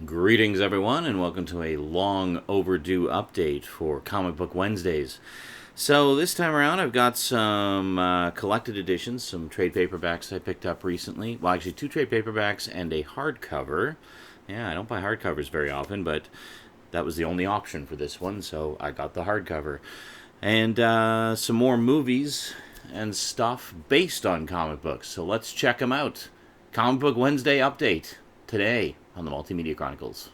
Greetings, everyone, and welcome to a long overdue update for Comic Book Wednesdays. So, this time around, I've got some collected editions, some trade paperbacks I picked up recently. Well, actually, two trade paperbacks and a hardcover. Yeah, I don't buy hardcovers very often, but that was the only option for this one, so I got the hardcover. And some more movies and stuff based on comic books. So, let's check them out. Comic Book Wednesday update today on the Multimedia Chronicles.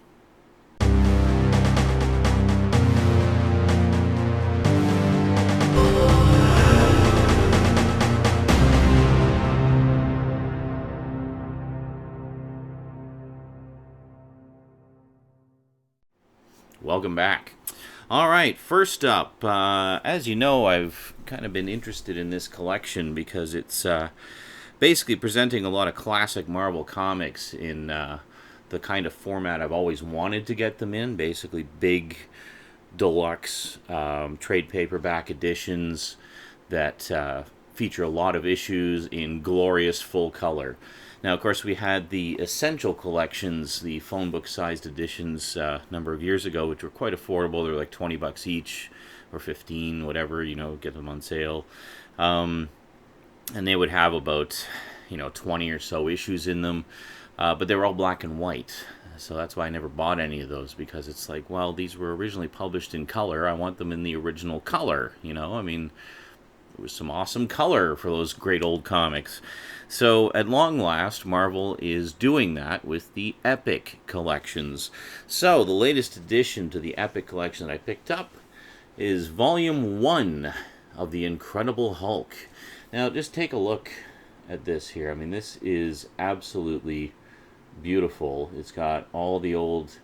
Welcome back. All right, first up, as you know, I've kind of been interested in this collection because it's basically presenting a lot of classic Marvel comics in the kind of format I've always wanted to get them in, basically big, deluxe trade paperback editions that feature a lot of issues in glorious full color. Now, of course, we had the Essential Collections, the phone book-sized editions, a number of years ago, which were quite affordable. They were like $20 each, or 15, whatever, get them on sale. And they would have about, 20 or so issues in them. But they were all black and white. So that's why I never bought any of those, because it's like, well, these were originally published in color. I want them in the original color, There was some awesome color for those great old comics. So at long last, Marvel is doing that with the Epic collections. So the latest addition to the Epic collection that I picked up is Volume 1 of The Incredible Hulk. Now, just take a look at this here. I mean, this is absolutely beautiful. It's got all the old...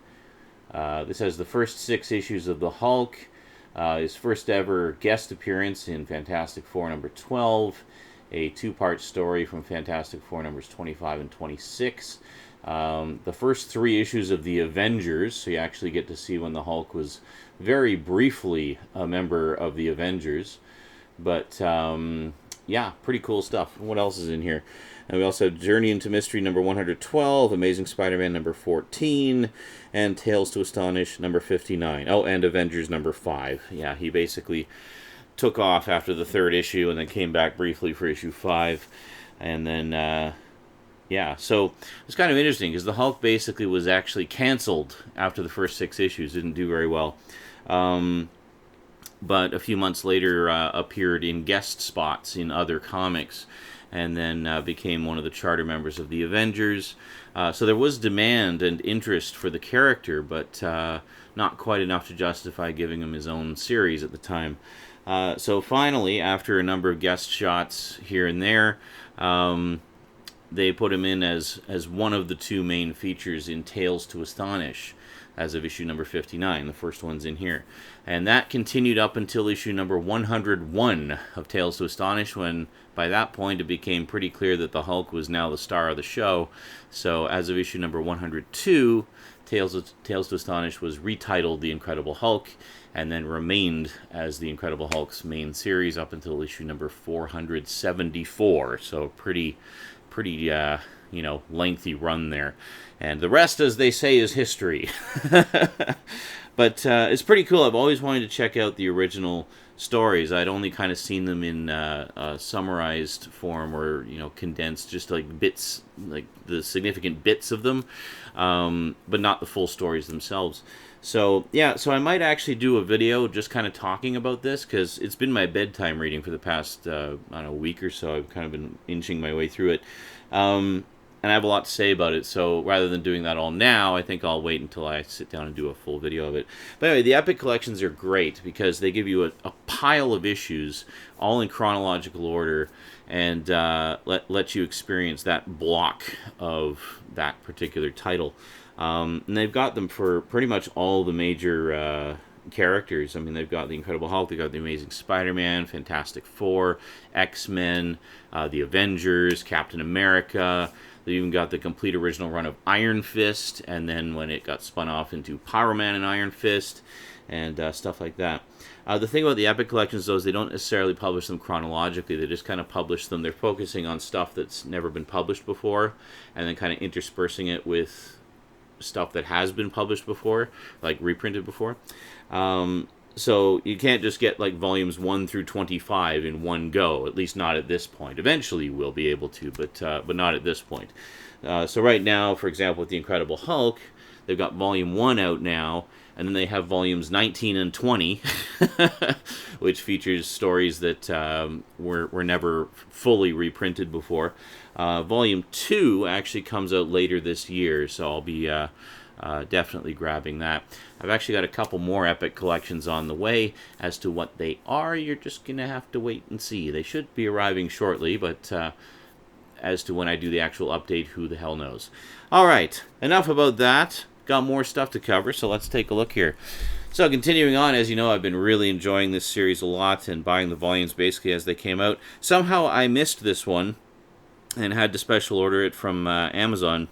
this has the first 6 issues of the Hulk. His first ever guest appearance in Fantastic Four number 12. A 2-part story from Fantastic Four numbers 25 and 26. The first 3 issues of the Avengers, so you actually get to see when the Hulk was very briefly a member of the Avengers. But, yeah, pretty cool stuff. What else is in here? And we also have Journey into Mystery number 112, Amazing Spider-Man number 14, and Tales to Astonish number 59. Oh, and Avengers number 5. Yeah, he basically took off after the 3rd issue and then came back briefly for issue 5. And then, yeah, so it's kind of interesting because the Hulk basically was actually canceled after the first 6 issues. Didn't do very well. But a few months later appeared in guest spots in other comics, and then became one of the charter members of the Avengers. So there was demand and interest for the character, but not quite enough to justify giving him his own series at the time. So finally, after a number of guest shots here and there, they put him in as one of the 2 main features in Tales to Astonish, as of issue number 59. The first one's in here. And that continued up until issue number 101 of Tales to Astonish, when by that point it became pretty clear that the Hulk was now the star of the show. So as of issue number 102, Tales to Astonish was retitled The Incredible Hulk, and then remained as The Incredible Hulk's main series up until issue number 474. So pretty lengthy run there. And the rest, as they say, is history. But it's pretty cool. I've always wanted to check out the original stories. I'd only kind of seen them in summarized form, or, condensed, just like bits, like the significant bits of them, but not the full stories themselves. So, yeah, so I might actually do a video just kind of talking about this, because it's been my bedtime reading for the past, week or so. I've kind of been inching my way through it. And I have a lot to say about it, so rather than doing that all now, I think I'll wait until I sit down and do a full video of it. But anyway, the Epic collections are great because they give you a pile of issues, all in chronological order, and let you experience that block of that particular title. And they've got them for pretty much all the major characters. I mean, they've got the Incredible Hulk, they've got the Amazing Spider-Man, Fantastic Four, X-Men, the Avengers, Captain America. They even got the complete original run of Iron Fist, and then when it got spun off into Pyro Man and Iron Fist, and stuff like that. The thing about the Epic collections, though, is they don't necessarily publish them chronologically. They just kind of publish them. They're focusing on stuff that's never been published before, and then kind of interspersing it with stuff that has been published before, like reprinted before. So you can't just get like volumes 1 through 25 in one go, at least not at this point. Eventually you will be able to, but not at this point. So right now, for example, with The Incredible Hulk, they've got volume 1 out now, and then they have volumes 19 and 20, which features stories that were never fully reprinted before. Volume 2 actually comes out later this year, so I'll be definitely grabbing that. I've actually got a couple more Epic collections on the way. As to what they are, you're just going to have to wait and see. They should be arriving shortly, but as to when I do the actual update, who the hell knows. Alright, enough about that. Got more stuff to cover, so let's take a look here. So continuing on, as you know, I've been really enjoying this series a lot and buying the volumes basically as they came out. Somehow I missed this one and had to special order it from Amazon.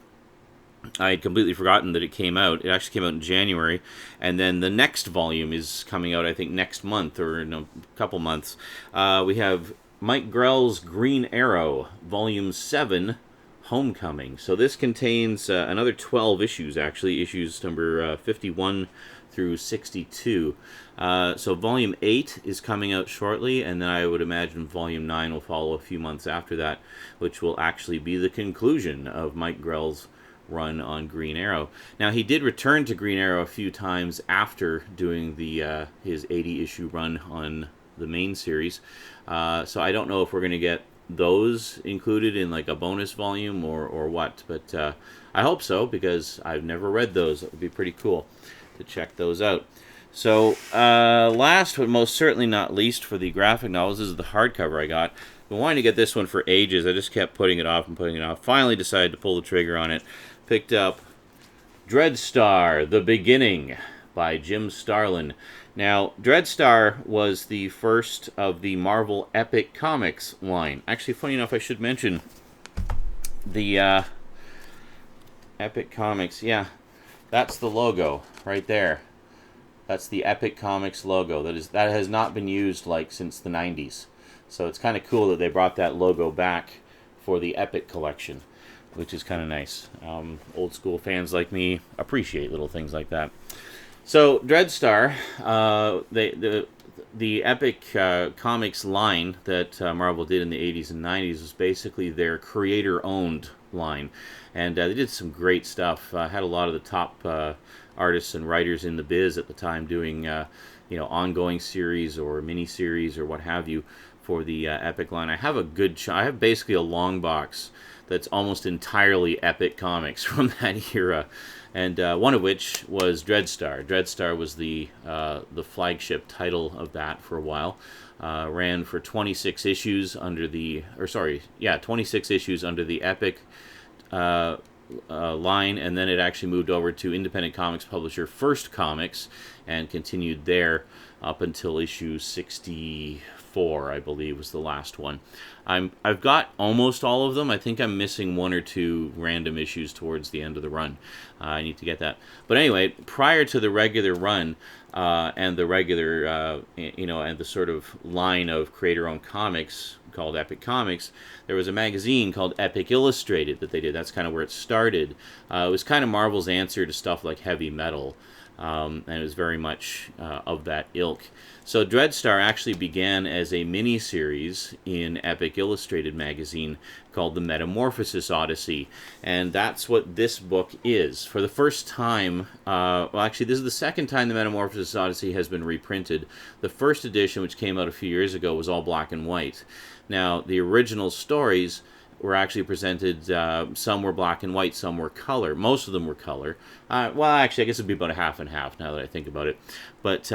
I had completely forgotten that it came out. It actually came out in January, and then the next volume is coming out, I think, next month or in a couple months. We have Mike Grell's Green Arrow, Volume 7, Homecoming. So this contains another 12 issues, actually, issues number 51 through 62. So Volume 8 is coming out shortly, and then I would imagine Volume 9 will follow a few months after that, which will actually be the conclusion of Mike Grell's run on Green Arrow. Now, he did return to Green Arrow a few times after doing the his 80-issue run on the main series. So I don't know if we're going to get those included in like a bonus volume or what, but I hope so, because I've never read those. It would be pretty cool to check those out. So last but most certainly not least for the graphic novels, this is the hardcover I got. Been wanting to get this one for ages. I just kept putting it off and putting it off. Finally decided to pull the trigger on it. Picked up Dreadstar, The Beginning by Jim Starlin. Now, Dreadstar was the first of the Marvel Epic Comics line. Actually, funny enough, I should mention the Epic Comics. Yeah, that's the logo right there. That's the Epic Comics logo. That has not been used like since the 90s. So it's kind of cool that they brought that logo back for the Epic collection, which is kind of nice. Old school fans like me appreciate little things like that. So Dreadstar, the Epic Comics line that Marvel did in the 80s and 90s was basically their creator-owned line, and they did some great stuff. Had a lot of the top artists and writers in the biz at the time doing ongoing series or mini-series or what have you for the Epic line. I have I have basically a long box that's almost entirely Epic Comics from that era, and one of which was Dreadstar. Dreadstar was the flagship title of that for a while. Ran for 26 issues under the 26 issues under the Epic line, and then it actually moved over to independent comics publisher First Comics and continued there up until issue 64, I believe, was the last one. I've got almost all of them. I think I'm missing one or two random issues towards the end of the run. I need to get that. But anyway, prior to the regular run and the regular, and the sort of line of creator-owned comics called Epic Comics, there was a magazine called Epic Illustrated that they did. That's kind of where it started. It was kind of Marvel's answer to stuff like Heavy Metal, and it was very much of that ilk. So Dreadstar actually began as a mini-series in Epic Illustrated magazine called The Metamorphosis Odyssey, and that's what this book is. For the first time, actually this is the second time The Metamorphosis Odyssey has been reprinted. The first edition, which came out a few years ago, was all black and white. Now, the original stories were actually presented, some were black and white, some were color. Most of them were color. Well, actually, I guess it'd be about a half and half now that I think about it. But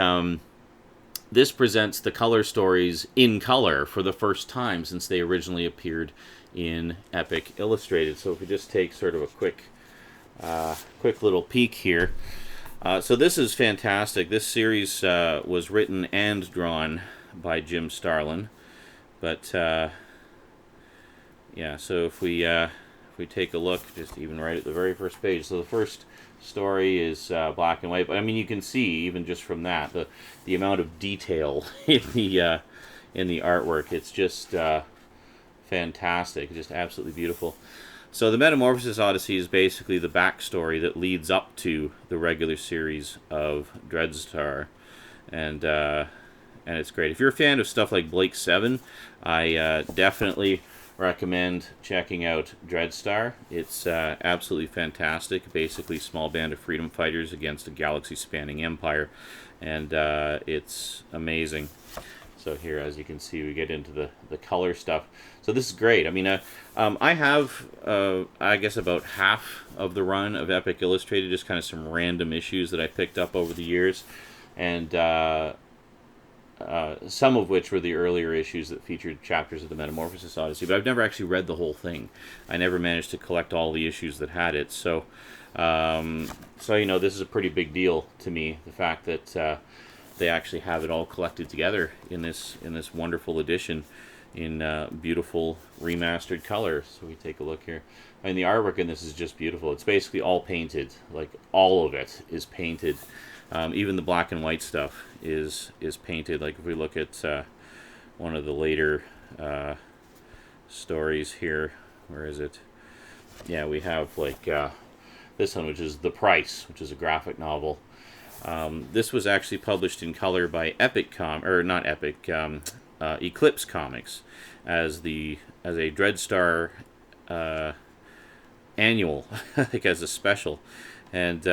this presents the color stories in color for the first time since they originally appeared in Epic Illustrated. So if we just take sort of a quick little peek here. So this is fantastic. This series was written and drawn by Jim Starlin. But yeah, so if we take a look, just even right at the very first page. So the first story is black and white, but I mean you can see even just from that the amount of detail in the artwork. It's just fantastic, just absolutely beautiful. So the Metamorphosis Odyssey is basically the backstory that leads up to the regular series of Dreadstar, and it's great. If you're a fan of stuff like Blake 7, I definitely recommend checking out Dreadstar. It's absolutely fantastic. Basically, small band of freedom fighters against a galaxy-spanning empire, and it's amazing. So here, as you can see, we get into the color stuff. So this is great. I mean, I have, I guess, about half of the run of Epic Illustrated, just kind of some random issues that I picked up over the years, and some of which were the earlier issues that featured chapters of the Metamorphosis Odyssey, but I've never actually read the whole thing. I never managed to collect all the issues that had it. So, you know, this is a pretty big deal to me, the fact that they actually have it all collected together in this wonderful edition in beautiful remastered color. So we take a look here. I mean, the artwork in this is just beautiful. It's basically all painted. Like, all of it is painted. Even the black and white stuff is painted. Like, if we look at one of the later stories here, where is it? Yeah, we have like this one, which is The Price, which is a graphic novel. This was actually published in color by Eclipse Comics as a Dreadstar annual, like as a special, and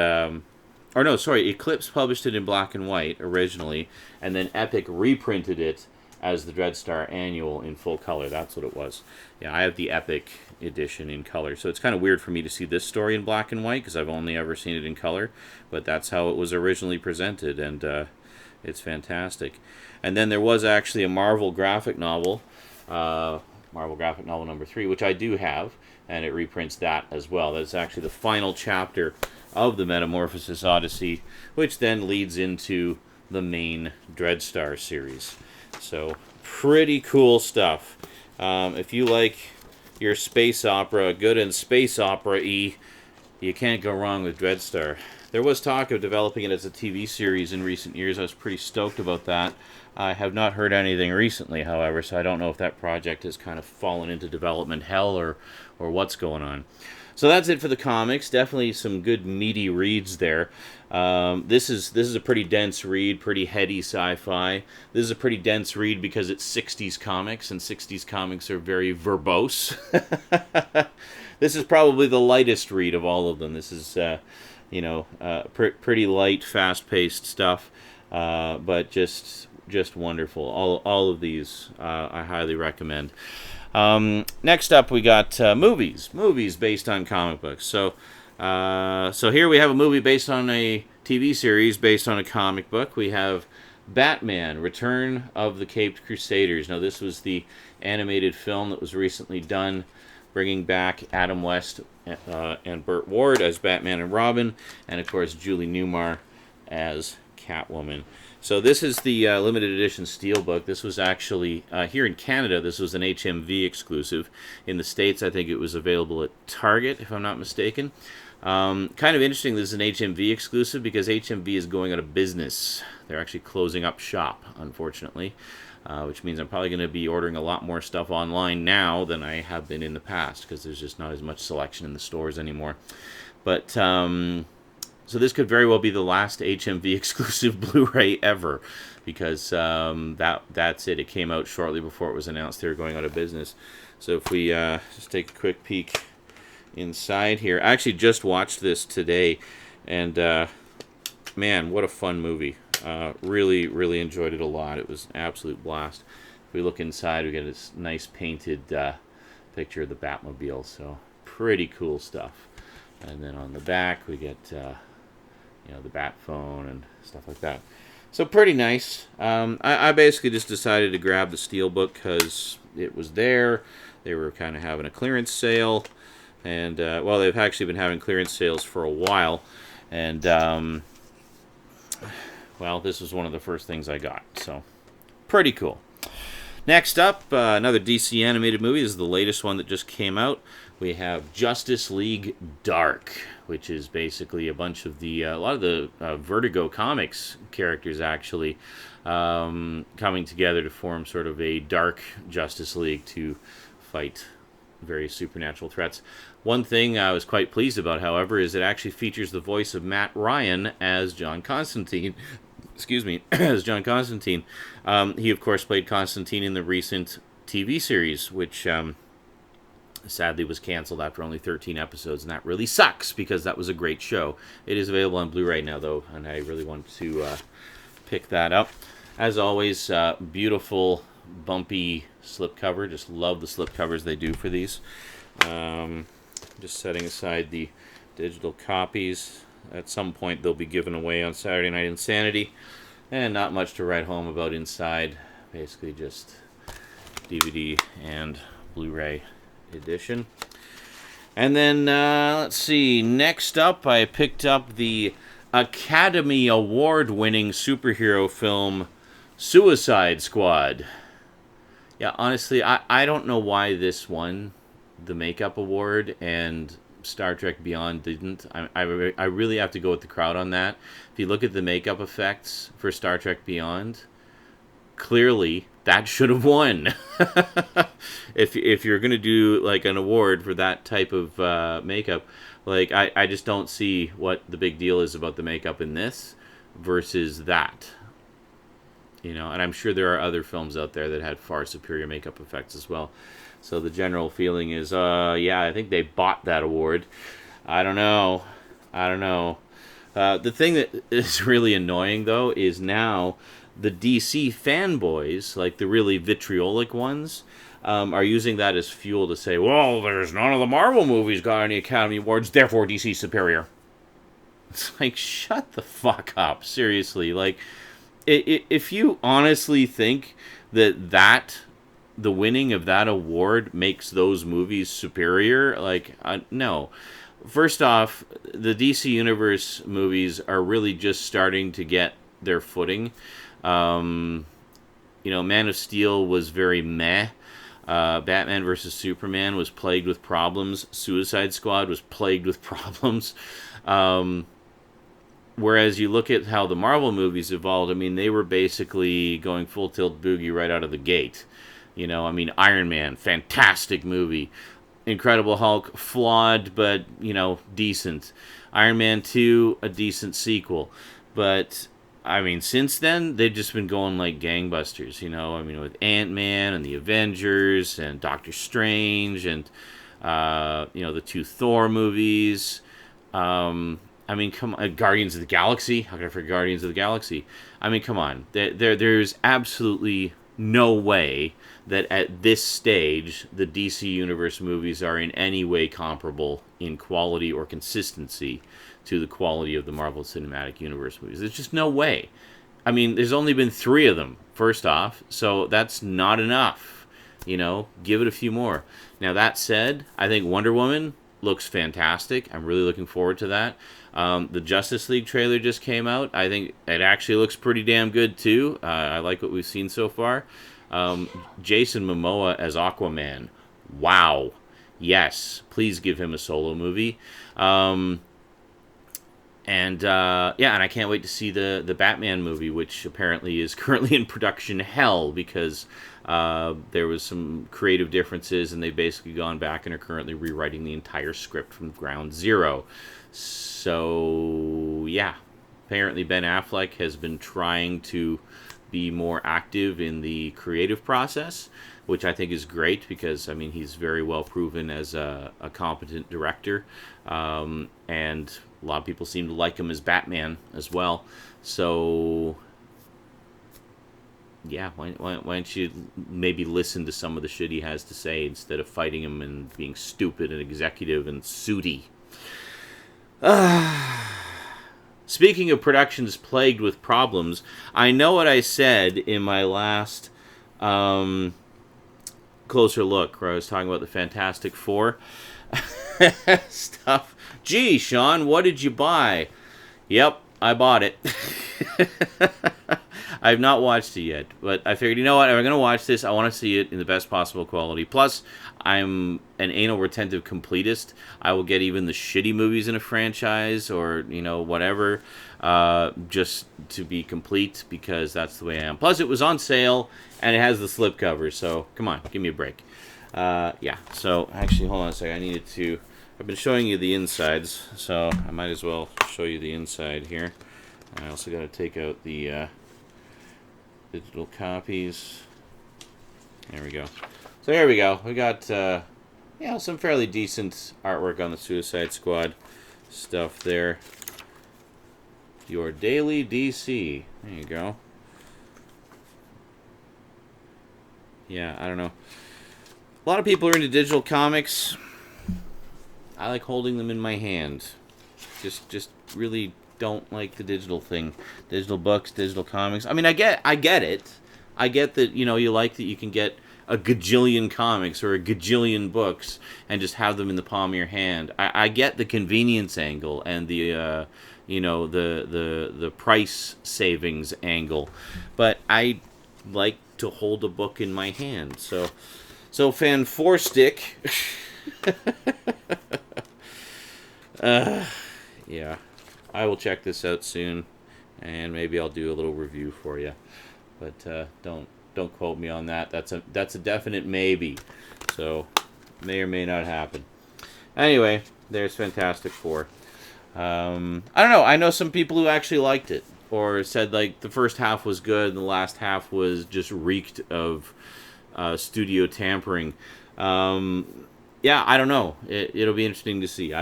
or no, sorry, Eclipse published it in black and white originally, and then Epic reprinted it as the Dreadstar annual in full color. That's what it was. Yeah, I have the Epic edition in color, so it's kind of weird for me to see this story in black and white because I've only ever seen it in color, but that's how it was originally presented, and it's fantastic. And then there was actually a Marvel graphic novel, Marvel graphic novel number 3, which I do have, and it reprints that as well. That's actually the final chapter of the Metamorphosis Odyssey, which then leads into the main Dreadstar series. So, pretty cool stuff. If you like your space opera, good and space opera-y, you can't go wrong with Dreadstar. There was talk of developing it as a TV series in recent years. I was pretty stoked about that. I have not heard anything recently, however, so I don't know if that project has kind of fallen into development hell or what's going on. So that's it for the comics. Definitely some good meaty reads there. This is a pretty dense read, pretty heady sci-fi. This is a pretty dense read because it's 60s comics, and 60s comics are very verbose. This is probably the lightest read of all of them. This is, pretty light, fast-paced stuff, but just wonderful. All of these I highly recommend. Next up, we got movies based on comic books. So here we have a movie based on a TV series based on a comic book. We have Batman: Return of the Caped Crusaders. Now, this was the animated film that was recently done, bringing back Adam West and Burt Ward as Batman and Robin, and of course Julie Newmar as Catwoman. So this is the limited edition steelbook. This was actually, here in Canada, this was an HMV exclusive. In the States, I think it was available at Target, if I'm not mistaken. Kind of interesting this is an HMV exclusive because HMV is going out of business. They're actually closing up shop, unfortunately, which means I'm probably going to be ordering a lot more stuff online now than I have been in the past because there's just not as much selection in the stores anymore. But so this could very well be the last HMV exclusive Blu-ray ever, because that's it. It came out shortly before it was announced they were going out of business. So if we just take a quick peek inside here. I actually just watched this today, and man, what a fun movie. Really, really enjoyed it a lot. It was an absolute blast. If we look inside, we get this nice painted picture of the Batmobile, so pretty cool stuff. And then on the back, we get the bat phone and stuff like that. So pretty nice. I basically just decided to grab the steelbook because it was there. They were kind of having a clearance sale, and well, they've actually been having clearance sales for a while, and well, this was one of the first things I got. So pretty cool. Next up, another DC animated movie. This is the latest one that just came out. We have Justice League Dark, which is basically a bunch of a lot of the Vertigo Comics characters actually coming together to form sort of a dark Justice League to fight various supernatural threats. One thing I was quite pleased about, however, is it actually features the voice of Matt Ryan as John Constantine. Excuse me, as John Constantine. He, of course, played Constantine in the recent TV series, which sadly was canceled after only 13 episodes, and that really sucks because that was a great show. It is available on Blu-ray now, though, and I really wanted to pick that up. As always, beautiful, bumpy slipcover. Just love the slipcovers they do for these. Just setting aside the digital copies. At some point, they'll be given away on Saturday Night Insanity, and not much to write home about inside. Basically, just DVD and Blu-ray edition. And then, let's see, next up I picked up the Academy Award-winning superhero film Suicide Squad. Yeah, honestly, I don't know why this won the Makeup Award and Star Trek Beyond didn't. I really have to go with the crowd on that. If you look at the makeup effects for Star Trek Beyond, clearly that should have won. if you're gonna do like an award for that type of makeup, like I just don't see what the big deal is about the makeup in this versus that. You know, and I'm sure there are other films out there that had far superior makeup effects as well. So the general feeling is, yeah, I think they bought that award. I don't know. The thing that is really annoying, though, is now the DC fanboys, like the really vitriolic ones, are using that as fuel to say, well, there's none of the Marvel movies got any Academy Awards, therefore DC's superior. It's like, shut the fuck up. Seriously. Like, if you honestly think that the winning of that award makes those movies superior, like, no. First off, the DC Universe movies are really just starting to get their footing. You know, Man of Steel was very meh. Batman vs. Superman was plagued with problems. Suicide Squad was plagued with problems. Whereas you look at how the Marvel movies evolved, I mean, they were basically going full tilt boogie right out of the gate. You know, I mean, Iron Man, fantastic movie. Incredible Hulk, flawed, but, you know, decent. Iron Man 2, a decent sequel. But, I mean, since then, they've just been going like gangbusters, you know. I mean, with Ant-Man and the Avengers and Doctor Strange and, you know, the 2 Thor movies. I mean, come on, Guardians of the Galaxy. How can I forget Guardians of the Galaxy? I mean, come on. There's absolutely no way that at this stage the DC Universe movies are in any way comparable in quality or consistency to the quality of the Marvel Cinematic Universe movies. There's just no way. I mean, there's only been 3 of them, first off, so that's not enough. You know, give it a few more. Now, that said, I think Wonder Woman looks fantastic. I'm really looking forward to that. The Justice League trailer just came out. I think it actually looks pretty damn good, too. I like what we've seen so far. Jason Momoa as Aquaman. Wow. Yes. Please give him a solo movie. Yeah, and I can't wait to see the Batman movie, which apparently is currently in production hell because there was some creative differences, and they've basically gone back and are currently rewriting the entire script from ground zero. So, yeah. Apparently Ben Affleck has been trying to be more active in the creative process, which I think is great because, I mean, he's very well proven as a competent director. And a lot of people seem to like him as Batman as well. So, yeah, why don't you maybe listen to some of the shit he has to say instead of fighting him and being stupid and executive and sooty. Speaking of productions plagued with problems, I know what I said in my last closer look, where I was talking about the Fantastic Four stuff. Gee, Sean, what did you buy? Yep, I bought it. I've not watched it yet, but I figured, you know what, if I'm going to watch this, I want to see it in the best possible quality. Plus, I'm an anal retentive completist. I will get even the shitty movies in a franchise or, you know, whatever, just to be complete, because that's the way I am. Plus, it was on sale, and it has the slipcover, so come on, give me a break. Yeah, so actually, hold on a second. I needed to... I've been showing you the insides, so I might as well show you the inside here. I also got to take out the digital copies. There we go. So here we go. We got yeah, some fairly decent artwork on the Suicide Squad stuff there. Your Daily DC. There you go. Yeah, I don't know. A lot of people are into digital comics. I like holding them in my hand. Just really don't like the digital thing. Digital books, digital comics. I mean, I get it. I get that, you know, you like that you can get a gajillion comics or a gajillion books and just have them in the palm of your hand. I get the convenience angle and the you know, the price savings angle, but I like to hold a book in my hand. So Fan 4 Stick. Yeah, I will check this out soon, and maybe I'll do a little review for you. But don't quote me on that. That's a definite maybe. So may or may not happen. Anyway, there's Fantastic Four. I don't know. I know some people who actually liked it, or said like the first half was good and the last half was just reeked of studio tampering. Yeah, I don't know. It'll be interesting to see.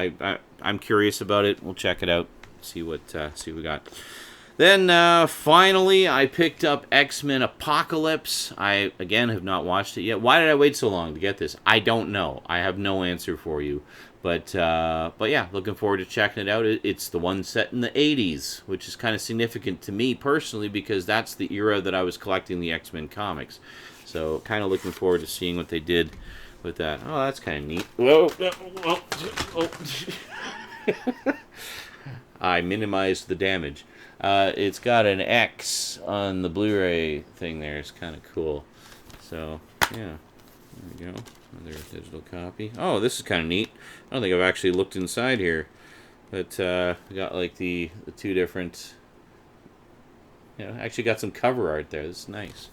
I'm curious about it. We'll check it out. See what we got. Then finally, I picked up X-Men Apocalypse. I again have not watched it yet. Why did I wait so long to get this? I don't know. I have no answer for you. But yeah, looking forward to checking it out. It's the one set in the 80s, which is kind of significant to me personally because that's the era that I was collecting the X-Men comics. So kind of looking forward to seeing what they did with that. Oh, that's kind of neat. Whoa, whoa. I minimized the damage. It's got an X on the Blu-ray thing there. It's kind of cool. So, yeah. There we go. Another digital copy. Oh, this is kind of neat. I don't think I've actually looked inside here. But we got like the two different... You know, actually got some cover art there. This is nice.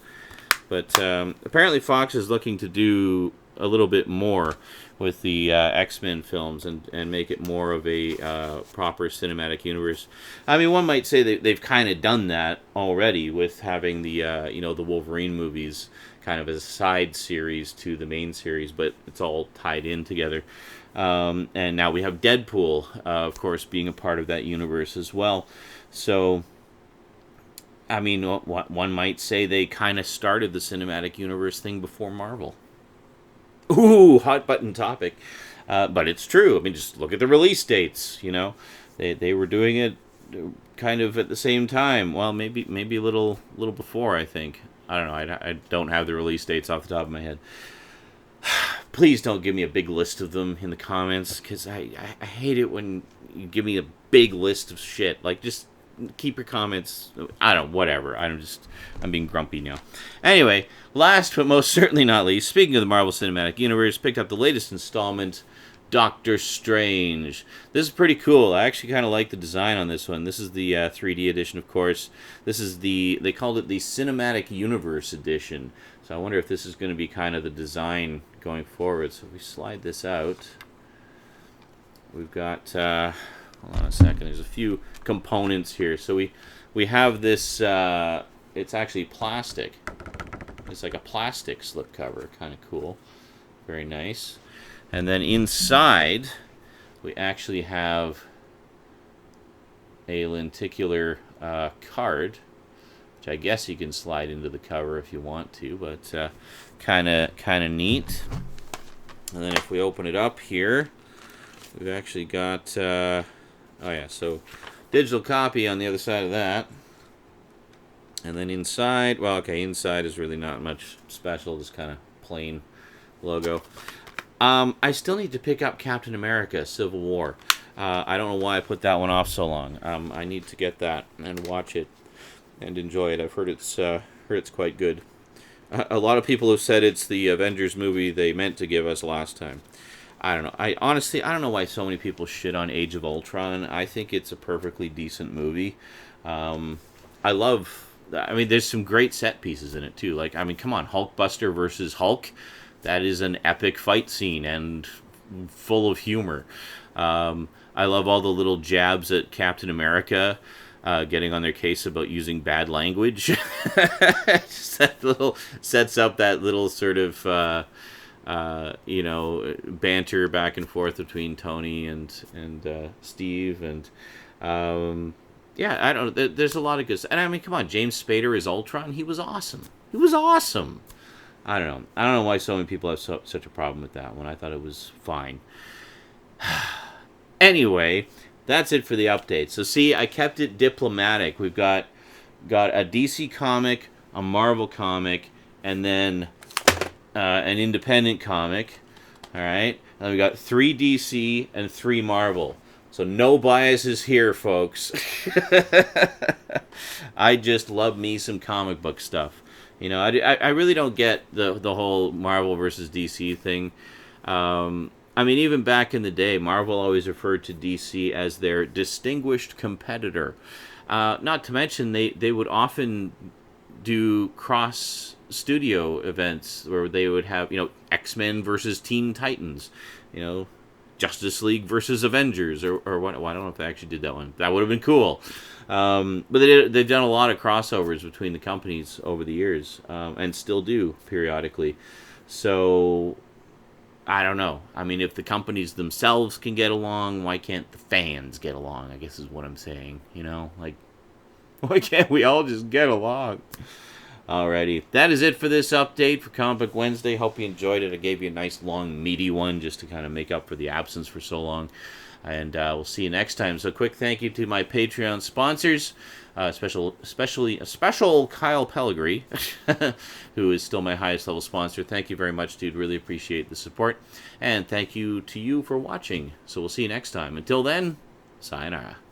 But apparently Fox is looking to do a little bit more with the X-Men films and make it more of a proper cinematic universe. I mean, one might say they've kind of done that already with having the you know, the Wolverine movies kind of as a side series to the main series, but it's all tied in together. And now we have Deadpool, of course, being a part of that universe as well. So, I mean, one might say they kind of started the cinematic universe thing before Marvel. Ooh, hot button topic. But it's true. I mean, just look at the release dates, you know. They were doing it kind of at the same time. Well, maybe a little before, I think. I don't know. I don't have the release dates off the top of my head. Please don't give me a big list of them in the comments, because I hate it when you give me a big list of shit. Like, just keep your comments. I don't, whatever. I'm being grumpy now. Anyway, last but most certainly not least, speaking of the Marvel Cinematic Universe, picked up the latest installment, Doctor Strange. This is pretty cool. I actually kind of like the design on this one. This is the 3D edition, of course. This is they called it the Cinematic Universe edition. So I wonder if this is going to be kind of the design going forward. So if we slide this out, we've got, hold on a second, there's a few components here. So we have this, it's actually plastic. It's like a plastic slipcover, kind of cool. Very nice. And then inside, we actually have a lenticular card, which I guess you can slide into the cover if you want to, but kind of neat. And then if we open it up here, we've actually got, oh yeah, so digital copy on the other side of that. And then inside, well, okay, inside is really not much special, just kind of plain logo. I still need to pick up Captain America: Civil War. I don't know why I put that one off so long. I need to get that and watch it and enjoy it. I've heard it's quite good. A lot of people have said it's the Avengers movie they meant to give us last time. I don't know. I don't know why so many people shit on Age of Ultron. I think it's a perfectly decent movie. I mean, there's some great set pieces in it too. Like, I mean, come on, Hulkbuster versus Hulk. that is an epic fight scene and full of humor. I love all the little jabs at Captain America, getting on their case about using bad language. Just that little sets up that little sort of banter back and forth between Tony and Steve, and I don't know. There's a lot of good stuff. And I mean, come on, James Spader as Ultron, he was awesome. He was awesome. I don't know why so many people have such a problem with that one. I thought it was fine. Anyway, that's it for the update. So see, I kept it diplomatic. We've got a DC comic, a Marvel comic, and then an independent comic. All right, and we got 3 DC and 3 Marvel. So no biases here, folks. I just love me some comic book stuff. You know, I really don't get the whole Marvel versus DC thing. I mean, even back in the day, Marvel always referred to DC as their distinguished competitor. Not to mention, they would often do cross-studio events where they would have, X-Men versus Teen Titans, Justice League versus Avengers, or what? Well, I don't know if they actually did that one. That would have been cool. But they've done a lot of crossovers between the companies over the years, and still do periodically. So I don't know. I mean, if the companies themselves can get along, why can't the fans get along? I guess is what I'm saying. Like, why can't we all just get along? Alrighty, that is it for this update for Comic Book Wednesday. Hope you enjoyed it. I gave you a nice, long, meaty one just to kind of make up for the absence for so long. And we'll see you next time. So, quick thank you to my Patreon sponsors, especially Kyle Pellegrini, who is still my highest level sponsor. Thank you very much, dude. Really appreciate the support. And thank you to you for watching. So, we'll see you next time. Until then, sayonara.